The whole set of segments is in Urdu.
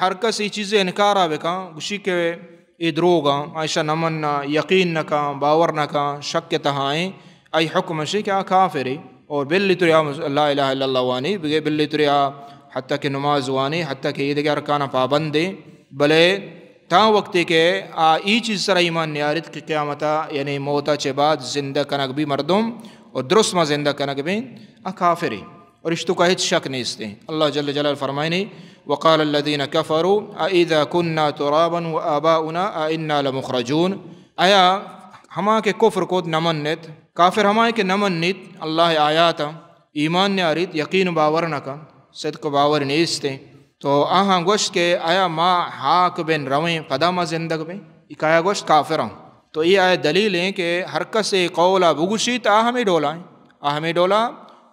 ہر کس ای چیزیں انکارا بکاں گوشی کے ای دروگاں عائشہ نمنا یقین نکاں باور نکاں شک کے تہائیں ای حکم شی کیا کافری اور بلی تریا لا الہ الا اللہ وانی بلی تریا حتیٰ کہ نماز وانی حتیٰ کہ یہ دیگر ارکان پابندی بلے تا وقتی کہ ای چیز سر ایمان نیارت کہ قیامتا یعنی موتا چے بعد زندہ کنک بھی مردم اور درست ما زندہ کنک بھی کافری اور اشتو کا ہیچ شک نہیں استے اللہ جل جلال فرمائنی وقال الذين كفروا اذا كنا ترابا وآباؤنا انا لمخرجون آیا ہما کے کفر کو نمنت کافر ہما کے نمنت اللہ آیاتا ایمان نیارت یقین باور نکا صدق باور نیستے تو آہاں گوشت کہ آیا ما حاک بن رویں پدا ما زندگ بیں ایک آیا گوشت کافران تو یہ آیا دلیل ہیں کہ ہر کس قولا بگوشیت آہمیں ڈولا ہیں آہمیں ڈولا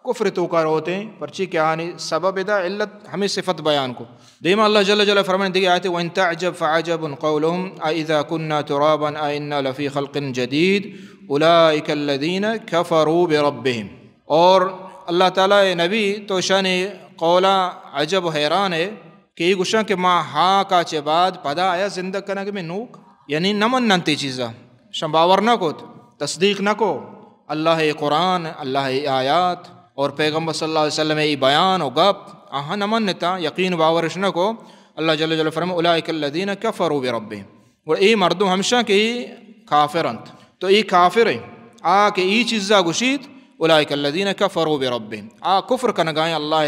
کفر تو کار ہوتے ہیں پرچی کیا آنی سبب دا علت ہمیں صفت بیان کو دیما اللہ جل جلہ فرمائے دیکھے آیت وَإِن تَعْجَبْ فَعَجَبٌ قَوْلُهُمْ أَإِذَا كُنَّا تُرَابًا أَإِنَّا لَفِي خَلْقٍ جَدِيدٍ أُولَئِكَ الَّذِينَ كَفَرُوا بِرَبِّهِمْ اور اللہ تعالیٰ نبی تو شان قولا عجب حیران ہے کہ یہ گوشاں کہ ما ہاں کا چے بعد پدا آیا زندہ کنگ میں نوک یعنی نمن ننتی چیزا شمباور نہ کو تصدیق نہ کو اللہ قرآن اللہ آیات اور پیغمبر صلی اللہ علیہ وسلم ای بیان و گپ آہاں نمن نتا یقین باورش نہ کو اللہ جل جلہ فرمائے اولئک الذین کفروا بربہم اور ای مردم ہمشہ کہ کافرنت تو ای کافر ہے کہ ای چیزا گشید اولئک الذین کفروا بربہم کفر کنگائیں اللہ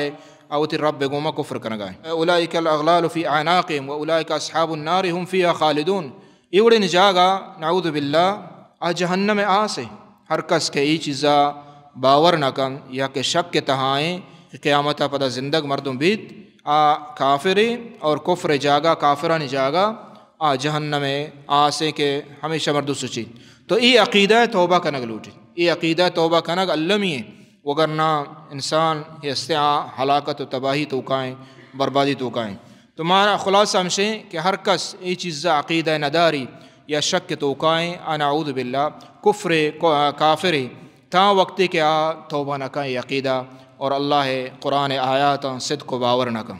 اوتی رب گوما کفر کنگائیں اولئک الاغلال فی اعناقہم واولئک اصحاب النار هم فیہا خالدون ایوڑے نجاگا نعوذ باللہ جہنم آسے ہر کس کے ای چیزا باور نہ کن یا کہ شک کے تہائیں قیامت پدا زندگ مردم بیت کافری اور کفر جاگا کافران جاگا جہنم آسے کہ ہمیشہ مردو سچی تو ای عقیدہ توبہ کنگ لوٹی ای عقیدہ توبہ کنگ اللمی ہے وگرنہ انسان یہ استعاء ہلاکت و تباہی توکائیں بربادی توکائیں تو مارا خلاصہ ہمشے کہ ہر کس ای چیزا عقیدہ نداری یا شک کے توکائیں نعوذ باللہ کفر کافری تا وقتی کہ توبہ نہ کہیں عقیدہ اور اللہ قرآن آیات صدق و باور نہ کہیں